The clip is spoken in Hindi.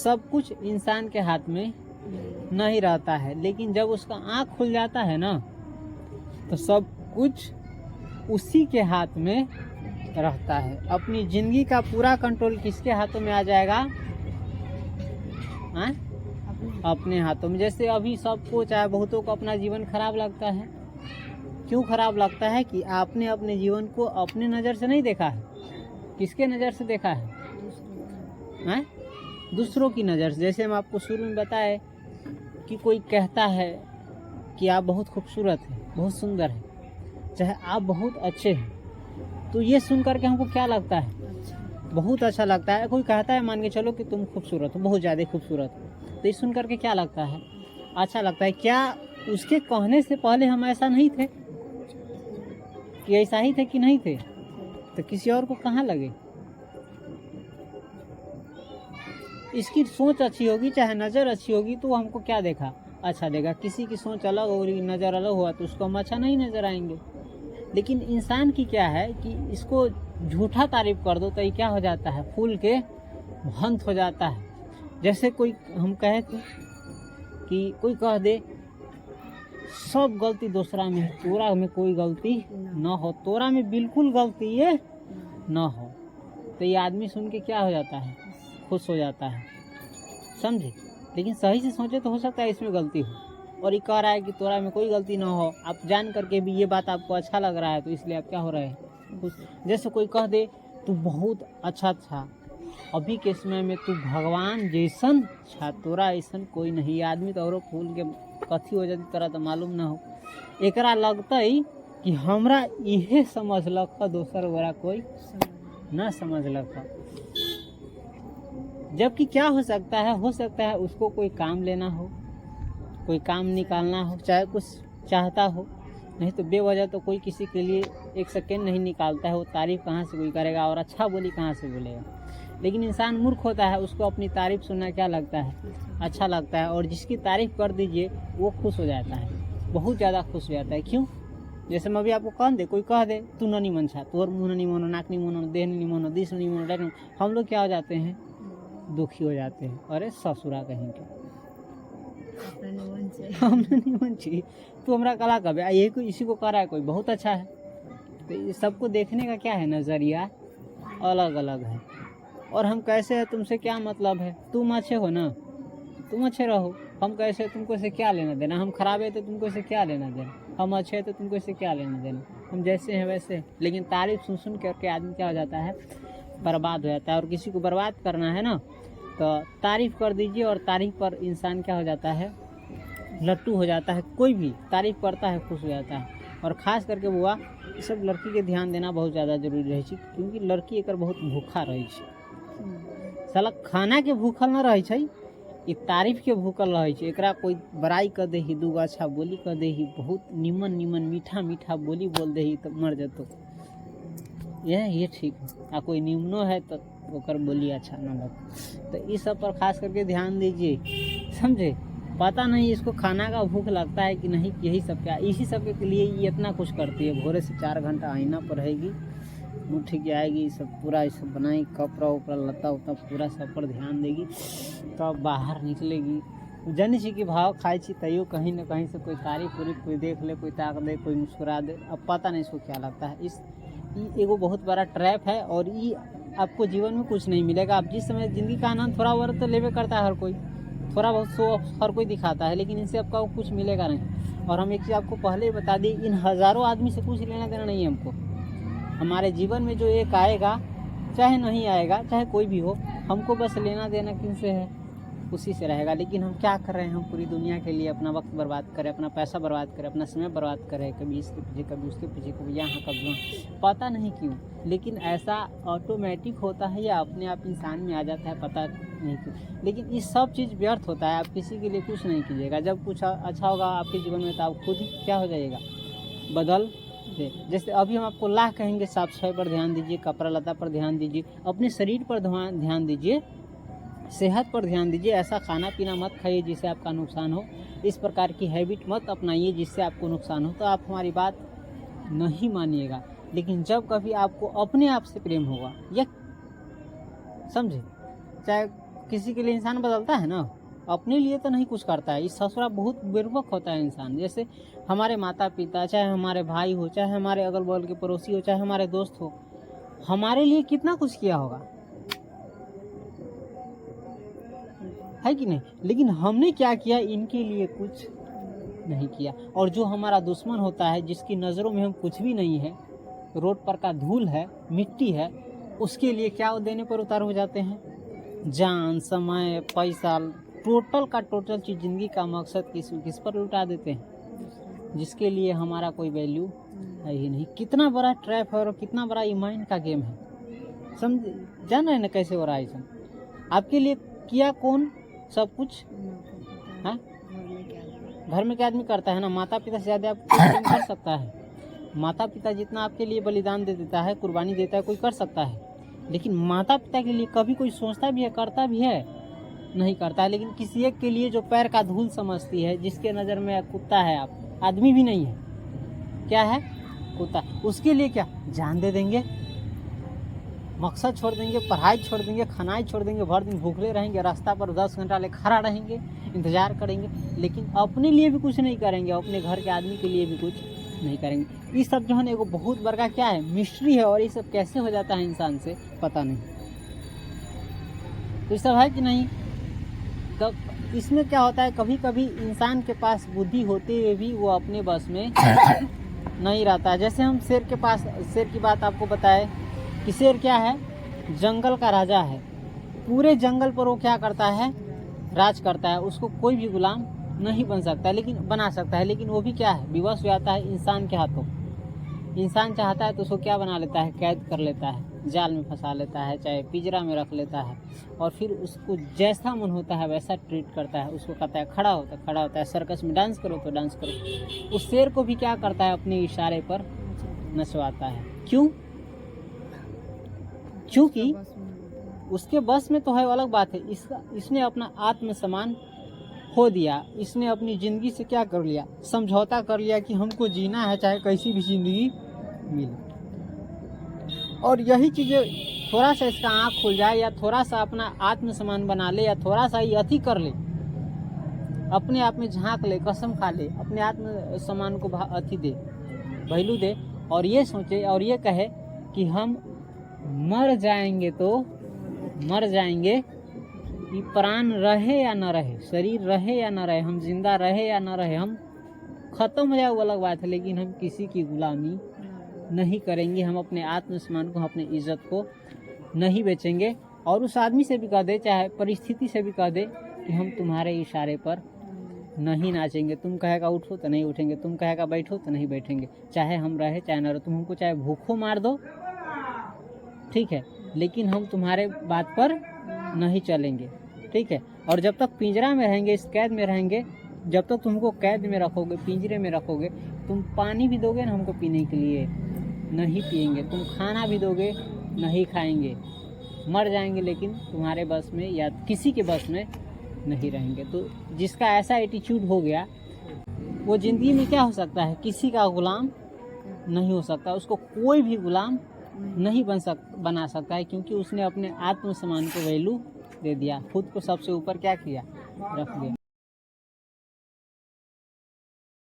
सब कुछ इंसान के हाथ में नहीं रहता है, लेकिन जब उसका आँख खुल जाता है ना तो सब कुछ उसी के हाथ में रहता है। अपनी जिंदगी का पूरा कंट्रोल किसके हाथों में आ जाएगा? अपने हाथों में। जैसे अभी सबको चाहे बहुतों को अपना जीवन खराब लगता है। क्यों खराब लगता है? कि आपने अपने जीवन को अपने नज़र से नहीं देखा है। किसके नज़र से देखा है? दूसरों की नज़र से। जैसे हम आपको शुरू में बताए कि कोई कहता है कि आप बहुत खूबसूरत हैं, बहुत सुंदर हैं, चाहे आप बहुत अच्छे हैं, तो ये सुन करके हमको क्या लगता है? बहुत अच्छा लगता है। कोई कहता है मान के चलो कि तुम खूबसूरत हो, बहुत ज़्यादा खूबसूरत हो, तो ये सुन करके क्या लगता है? अच्छा लगता है। क्या उसके कहने से पहले हम ऐसा नहीं थे? कि ऐसा ही थे कि नहीं थे? तो किसी और को कहाँ लगे? इसकी सोच अच्छी होगी, चाहे नज़र अच्छी होगी, तो हमको क्या देखा? अच्छा देगा। किसी की सोच अलग होगी, नज़र अलग हुआ तो उसको हम अच्छा नहीं नज़र आएंगे। लेकिन इंसान की क्या है कि इसको झूठा तारीफ कर दो तो ये क्या हो जाता है? फूल के भंत हो जाता है। जैसे कोई हम कहे थे कि कोई कह दे सब गलती दूसरा में है, तोरा में कोई गलती न हो, तोरा में बिल्कुल गलती ये न हो, तो ये आदमी सुन के क्या हो जाता है? खुश हो जाता है। समझे? लेकिन सही से सोचे तो हो सकता है इसमें गलती हो, और ये कह रहा है कि तोरा में कोई गलती ना हो। आप जान करके भी ये बात आपको अच्छा लग रहा है, तो इसलिए आप क्या हो रहे हैं? खुश। जैसे कोई कह दे तू बहुत अच्छा था, अभी के समय में तू भगवान जैसन छा, तोरा ऐसन कोई नहीं। आदमी तो और फूल के कथी हो जाती तोरा तो मालूम ना हो। एकरा लगता ही कि हमरा इहे समझलक, दोसर गोरा कोई ना समझलक। जबकि क्या हो सकता है उसको कोई काम लेना हो, कोई काम निकालना हो, चाहे कुछ चाहता हो। नहीं तो बेवजह तो कोई किसी के लिए एक सेकेंड नहीं निकालता है। वो तारीफ़ कहाँ से कोई करेगा और अच्छा बोली कहाँ से बोलेगा? लेकिन इंसान मूर्ख होता है, उसको अपनी तारीफ़ सुनना क्या लगता है? अच्छा लगता है। और जिसकी तारीफ़ कर दीजिए वो खुश हो जाता है, बहुत ज़्यादा खुश हो जाता है। क्यों? जैसे मैं अभी आपको कह दे, कोई कह दे तू नहीं मन छा, तोर मुँह नहीं मोनो, नाक नहीं मोनो, देह नहीं मोनो, दिस नहीं मोनो, डायरेक्ट हम लोग क्या हो जाते हैं? दुखी हो जाते हैं। अरे ससुरा कहीं के हमने नहीं मन चाहिए, तू हमारा कला कब है? यही कोई इसी को कह रहा है कोई बहुत अच्छा है। तो ये सबको देखने का क्या है? नज़रिया अलग अलग है। और हम कैसे हैं तुमसे क्या मतलब है? तुम अच्छे हो ना, तुम अच्छे रहो। हम कैसे, तुमको से क्या लेना देना? हम खराब है तो तुमको से क्या लेना देना? हम अच्छे हैं तो तुमको से क्या लेना देना? हम जैसे हैं वैसे। लेकिन तारीफ सुन सुन करके आदमी क्या हो जाता है? बर्बाद हो जाता है। और किसी को बर्बाद करना है ना तो तारीफ़ कर दीजिए, और तारीफ़ पर इंसान क्या हो जाता है? लट्टू हो जाता है। कोई भी तारीफ़ करता है खुश हो जाता है। और ख़ास करके बुआ ये सब लड़की के ध्यान देना बहुत ज़्यादा जरूरी रहे छै, क्योंकि लड़की एकर बहुत भूखा रहे छै। साला खाना के भूखल न रहे छै, ये तारीफ के भूखल रहे छै। एकरा कोई बड़ाई कर दे ही, दूगो अच्छा बोली कर दे ही, बहुत निमन निमन मीठा मीठा बोली बोल दे ही तो मर जतो। ये ठीक है। आ कोई निम्नो है तो ओकर बोली अच्छा न लगे। तो इस सब पर खास करके ध्यान दीजिए। समझे? पता नहीं इसको खाना का भूख लगता है कि नहीं, यही सब क्या, इसी सब के लिए ये इतना कुछ करती है। भोरे से 4 घंटा आईना पर रहेगी, मुँह ठीक आएगी, सब पूरा ये सब बनाई, कपड़ा उपड़ा लता उता पूरा सब पर ध्यान देगी, तब तो बाहर निकलेगी। जानी छी कि भाव खाई छी तैयो कहीं ना कहीं से कोई तारीफ उरीफ कोई देख ले, कोई ताक दे, कोई मुस्कुरा दे। अब पता नहीं इसको क्या लगता है। ये एगो बहुत बड़ा ट्रैप है, और ये आपको जीवन में कुछ नहीं मिलेगा। आप जिस समय ज़िंदगी का आनंद थोड़ा बहुत तो लेवे करता है हर कोई, थोड़ा बहुत शो हर कोई दिखाता है, लेकिन इनसे आपका कुछ मिलेगा नहीं। और हम एक चीज़ आपको पहले ही बता दी, इन हज़ारों आदमी से कुछ लेना देना नहीं है हमको। हमारे जीवन में जो एक आएगा, चाहे नहीं आएगा, चाहे कोई भी हो, हमको बस लेना देना किन से है, उसी से रहेगा। लेकिन हम क्या कर रहे हैं? हम पूरी दुनिया के लिए अपना वक्त बर्बाद करें, अपना पैसा बर्बाद करें, अपना समय बर्बाद करें, कभी इसके पीछे, कभी उसके पीछे, कभी यहाँ कभी वहाँ, पता नहीं क्यों। लेकिन ऐसा ऑटोमेटिक होता है या अपने आप इंसान में आ जाता है, पता नहीं क्यों। लेकिन ये सब चीज़ व्यर्थ होता है। आप किसी के लिए कुछ नहीं कीजिएगा। जब कुछ अच्छा होगा आपके जीवन में तो आप खुद ही क्या हो जाइएगा? बदल दे। जैसे अभी हम आपको लाह कहेंगे, साफ सफाई पर ध्यान दीजिए, कपड़ा लता पर ध्यान दीजिए, अपने शरीर पर ध्यान दीजिए, सेहत पर ध्यान दीजिए। ऐसा खाना पीना मत खाइए जिससे आपका नुकसान हो, इस प्रकार की हैबिट मत अपनाइए जिससे आपको नुकसान हो। तो आप हमारी बात नहीं मानिएगा। लेकिन जब कभी आपको अपने आप से प्रेम होगा, या समझे, चाहे किसी के लिए इंसान बदलता है ना, अपने लिए तो नहीं कुछ करता है। इस ससुरा बहुत बेवकूफ होता है इंसान। जैसे हमारे माता पिता, चाहे हमारे भाई हो, चाहे हमारे अगल बगल के पड़ोसी हो, चाहे हमारे दोस्त हो, हमारे लिए कितना कुछ किया होगा, है कि नहीं? लेकिन हमने क्या किया, इनके लिए कुछ नहीं किया। और जो हमारा दुश्मन होता है, जिसकी नज़रों में हम कुछ भी नहीं है, रोड पर का धूल है, मिट्टी है, उसके लिए क्या वो देने पर उतार हो जाते हैं? जान, समय, पैसा, टोटल का टोटल चीज़, ज़िंदगी का मकसद किस पर लुटा देते हैं, जिसके लिए हमारा कोई वैल्यू है ही नहीं। कितना बड़ा ट्रैप है और कितना बड़ा ये माइंड का गेम है। समझ जान रहे ना कैसे हो रहा है? आपके लिए किया कौन सब कुछ है? घर में क्या आदमी करता है ना, माता पिता से ज़्यादा आप कर सकता है। माता पिता जितना आपके लिए बलिदान दे देता है, कुर्बानी देता है, कोई कर सकता है। लेकिन माता पिता के लिए कभी कोई सोचता भी है, करता भी है? नहीं करता है। लेकिन किसी एक के लिए जो पैर का धूल समझती है, जिसके नज़र में कुत्ता है, आप आदमी भी नहीं है, क्या है? कुत्ता। उसके लिए क्या जान दे देंगे, मकसद छोड़ देंगे, पढ़ाई छोड़ देंगे, खानाई छोड़ देंगे, भर दिन भूखले रहेंगे, रास्ता पर 10 घंटा ले खड़ा रहेंगे, इंतजार करेंगे, लेकिन अपने लिए भी कुछ नहीं करेंगे, अपने घर के आदमी के लिए भी कुछ नहीं करेंगे। ये सब जो है ना, एगो बहुत बड़ा क्या है, मिस्ट्री है। और ये सब कैसे हो जाता है इंसान से पता नहीं। तो ये सब है कि नहीं? तो इसमें क्या होता है, कभी कभी इंसान के पास बुद्धि होते हुए भी वो अपने बस में नहीं रहता है। जैसे हम शेर के पास, शेर की बात आपको बताए कि शेर क्या है, जंगल का राजा है। पूरे जंगल पर वो क्या करता है, राज करता है। उसको कोई भी गुलाम नहीं बन सकता, लेकिन बना सकता है। लेकिन वो भी क्या है, विवश हो जाता है इंसान के हाथों। इंसान चाहता है तो उसको क्या बना लेता है, कैद कर लेता है, जाल में फंसा लेता है, चाहे पिंजरा में रख लेता है, और फिर उसको जैसा मन होता है वैसा ट्रीट करता है। उसको कहता है खड़ा होता है, सर्कस में डांस करो तो डांस करो। उस शेर को भी क्या करता है, अपने इशारे पर नचवाता है। क्यों? क्योंकि उसके बस में तो है, अलग बात है। इसने अपना आत्मसम्मान खो दिया। इसने अपनी ज़िंदगी से क्या कर लिया, समझौता कर लिया कि हमको जीना है चाहे कैसी भी ज़िंदगी मिले। और यही चीज़ें थोड़ा सा इसका आँख खुल जाए, या थोड़ा सा अपना आत्मसम्मान बना ले, या थोड़ा सा ये अति कर ले, अपने आप में झांक ले, कसम खा ले, अपने आत्मसम्मान को अति दे, वैल्यू दे, और ये सोचे और ये कहे कि हम मर जाएंगे तो मर जाएंगे, कि प्राण रहे या न रहे, शरीर रहे या न रहे, हम जिंदा रहे या न रहे, हम खत्म हो जाए वो अलग बात है, लेकिन हम किसी की गुलामी नहीं करेंगे। हम अपने आत्मसम्मान को, अपने इज्जत को नहीं बेचेंगे। और उस आदमी से भी कह दे, चाहे परिस्थिति से भी कह दे कि हम तुम्हारे इशारे पर नहीं नाचेंगे। तुम कहेगा उठो तो नहीं उठेंगे, तुम कहेगा बैठो तो नहीं बैठेंगे, चाहे हम रहे चाहे न रहे। तुम हमको चाहे भूखों मार दो, ठीक है, लेकिन हम तुम्हारे बात पर नहीं चलेंगे, ठीक है। और जब तक पिंजरा में रहेंगे, इस कैद में रहेंगे, जब तक तुमको कैद में रखोगे, पिंजरे में रखोगे, तुम पानी भी दोगे ना हमको पीने के लिए, नहीं पिएंगे। तुम खाना भी दोगे, नहीं खाएंगे। मर जाएंगे, लेकिन तुम्हारे बस में या किसी के बस में नहीं रहेंगे। तो जिसका ऐसा एटीट्यूड हो गया, वो ज़िंदगी में क्या हो सकता है, किसी का गुलाम नहीं हो सकता। उसको कोई भी गुलाम नहीं बना सकता है, क्योंकि उसने अपने आत्मसम्मान को वैल्यू दे दिया, खुद को सबसे ऊपर क्या किया, रख दिया।